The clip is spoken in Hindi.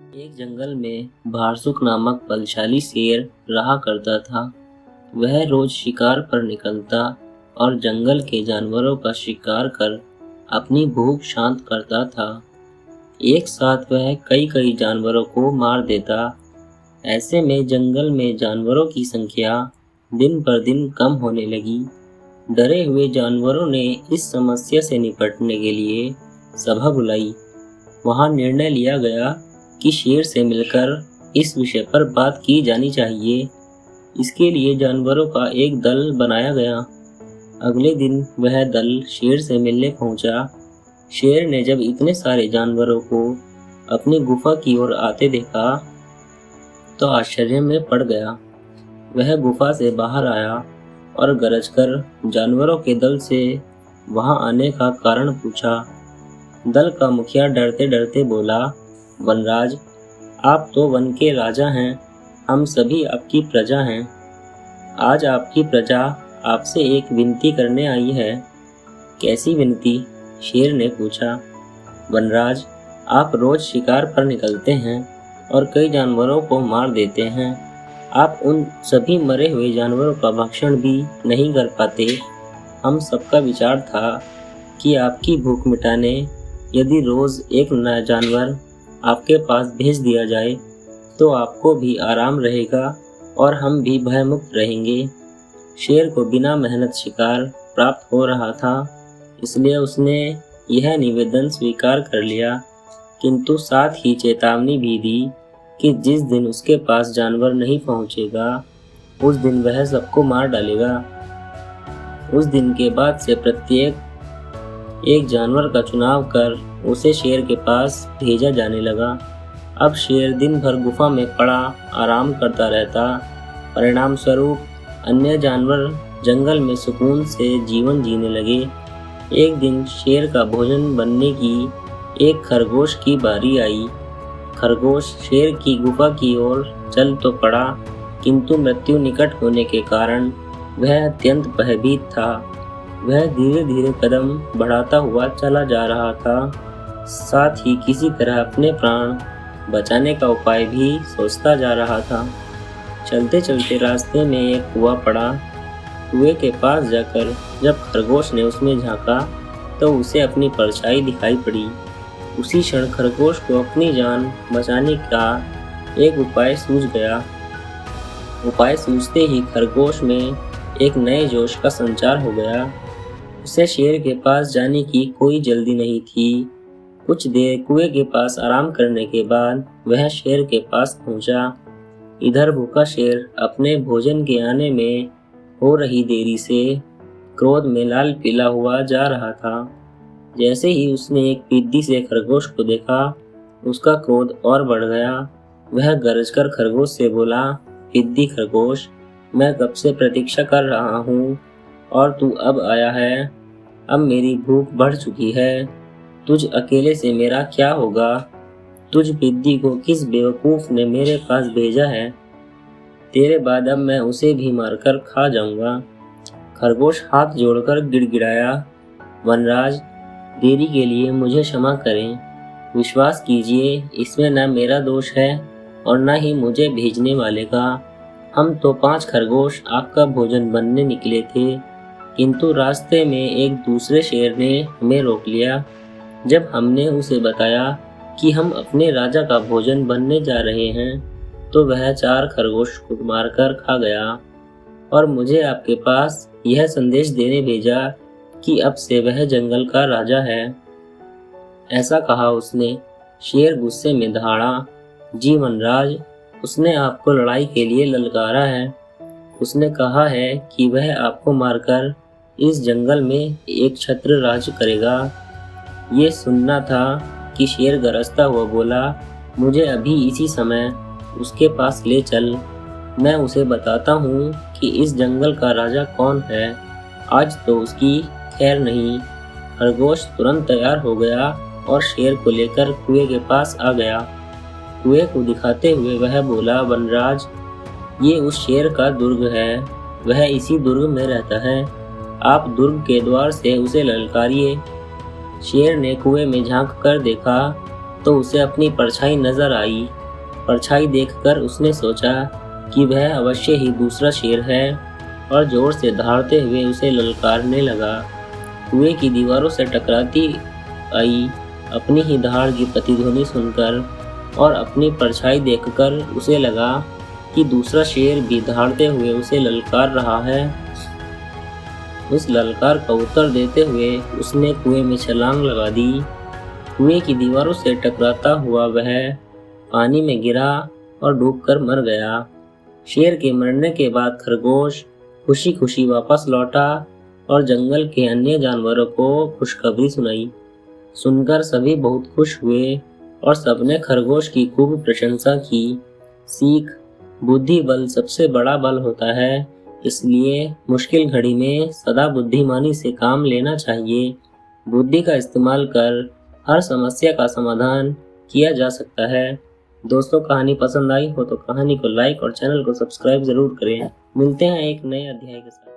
एक जंगल में बारसुक नामक बलशाली शेर रहा करता था। वह रोज शिकार पर निकलता और जंगल के जानवरों का शिकार कर अपनी भूख शांत करता था। एक साथ वह कई कई जानवरों को मार देता। ऐसे में जंगल में जानवरों की संख्या दिन पर दिन कम होने लगी। डरे हुए जानवरों ने इस समस्या से निपटने के लिए सभा बुलाई। वहां निर्णय लिया गया कि शेर से मिलकर इस विषय पर बात की जानी चाहिए। इसके लिए जानवरों का एक दल बनाया गया। अगले दिन वह दल शेर से मिलने पहुंचा। शेर ने जब इतने सारे जानवरों को अपनी गुफा की ओर आते देखा तो आश्चर्य में पड़ गया। वह गुफा से बाहर आया और गरजकर जानवरों के दल से वहां आने का कारण पूछा। दल का मुखिया डरते डरते बोला, वनराज, आप तो वन के राजा हैं, हम सभी आपकी प्रजा हैं। आज आपकी प्रजा आपसे एक विनती करने आई है। कैसी विनती? शेर ने पूछा। वनराज, आप रोज शिकार पर निकलते हैं और कई जानवरों को मार देते हैं। आप उन सभी मरे हुए जानवरों का भक्षण भी नहीं कर पाते। हम सबका विचार था कि आपकी भूख मिटाने यदि रोज एक नया जानवर आपके पास भेज दिया जाए तो आपको भी आराम रहेगा और हम भी भयमुक्त रहेंगे। शेर को बिना मेहनत शिकार प्राप्त हो रहा था, इसलिए उसने यह निवेदन स्वीकार कर लिया, किंतु साथ ही चेतावनी भी दी कि जिस दिन उसके पास जानवर नहीं पहुंचेगा उस दिन वह सबको मार डालेगा। उस दिन के बाद से प्रत्येक एक जानवर का चुनाव कर उसे शेर के पास भेजा जाने लगा। अब शेर दिन भर गुफा में पड़ा आराम करता रहता। परिणाम स्वरूप अन्य जानवर जंगल में सुकून से जीवन जीने लगे। एक दिन शेर का भोजन बनने की एक खरगोश की बारी आई। खरगोश शेर की गुफा की ओर चल तो पड़ा, किंतु मृत्यु निकट होने के कारण वह अत्यंत भयभीत था। वह धीरे धीरे कदम बढ़ाता हुआ चला जा रहा था, साथ ही किसी तरह अपने प्राण बचाने का उपाय भी सोचता जा रहा था। चलते चलते रास्ते में एक कुआं पड़ा। कुएं के पास जाकर जब खरगोश ने उसमें झांका तो उसे अपनी परछाई दिखाई पड़ी। उसी क्षण खरगोश को अपनी जान बचाने का एक उपाय सूझ गया। उपाय सूझते ही खरगोश में एक नए जोश का संचार हो गया। उसे शेर के पास जाने की कोई जल्दी नहीं थी। कुछ देर कुएं के पास आराम करने के बाद वह शेर के पास पहुंचा। इधर भूखा शेर अपने भोजन के आने में हो रही देरी से क्रोध में लाल पीला हुआ जा रहा था। जैसे ही उसने एक पिद्दी से खरगोश को देखा, उसका क्रोध और बढ़ गया। वह गरजकर खरगोश से बोला, पिद्दी खरगोश, मैं कब से प्रतीक्षा कर रहा हूँ और तू अब आया है। अब मेरी भूख बढ़ चुकी है। तुझ अकेले से मेरा क्या होगा? तुझ पिद्दी को किस बेवकूफ ने मेरे पास भेजा है? तेरे बाद अब मैं उसे भी मारकर खा जाऊंगा। खरगोश हाथ जोड़कर गिड़गिड़ाया, वनराज, देरी के लिए मुझे क्षमा करें। विश्वास कीजिए, इसमें न मेरा दोष है और न ही मुझे भेजने वाले का। हम तो 5 खरगोश आपका भोजन बनने निकले थे, किंतु रास्ते में एक दूसरे शेर ने हमें रोक लिया। जब हमने उसे बताया कि हम अपने राजा का भोजन बनने जा रहे हैं तो वह 4 खरगोश को मारकर खा गया और मुझे आपके पास यह संदेश देने भेजा कि अब से वह जंगल का राजा है। ऐसा कहा उसने। शेर गुस्से में दहाड़ा, जी वनराज, उसने आपको लड़ाई के लिए ललकारा है। उसने कहा है कि वह आपको मारकर इस जंगल में एक छत्र राज करेगा। ये सुनना था कि शेर गरजता हुआ बोला, मुझे अभी इसी समय उसके पास ले चल। मैं उसे बताता हूँ कि इस जंगल का राजा कौन है। आज तो उसकी खैर नहीं। खरगोश तुरंत तैयार हो गया और शेर को लेकर कुएं के पास आ गया। कुएं को दिखाते हुए वह बोला, वनराज, ये उस शेर का दुर्ग है। वह इसी दुर्ग में रहता है। आप दुर्ग के द्वार से उसे ललकारिए। शेर ने कुएं में झांक कर देखा तो उसे अपनी परछाई नजर आई। परछाई देखकर उसने सोचा कि वह अवश्य ही दूसरा शेर है और जोर से दहाड़ते हुए उसे ललकारने लगा। कुएं की दीवारों से टकराती आई अपनी ही दहाड़ की प्रतिध्वनि सुनकर और अपनी परछाई देखकर उसे लगा कि दूसरा शेर भी दहाड़ते हुए उसे ललकार रहा है। उस ललकार का उत्तर देते हुए उसने कुएं में छलांग लगा दी। कुएं की दीवारों से टकराता हुआ वह पानी में गिरा और डूबकर मर गया। शेर के मरने के बाद खरगोश खुशी खुशी वापस लौटा और जंगल के अन्य जानवरों को खुशखबरी सुनाई। सुनकर सभी बहुत खुश हुए और सबने खरगोश की खूब प्रशंसा की। सीख: बुद्धि बल सबसे बड़ा बल होता है, इसलिए मुश्किल घड़ी में सदा बुद्धिमानी से काम लेना चाहिए। बुद्धि का इस्तेमाल कर हर समस्या का समाधान किया जा सकता है। दोस्तों, कहानी पसंद आई हो तो कहानी को लाइक और चैनल को सब्सक्राइब जरूर करें। मिलते हैं एक नए अध्याय के साथ।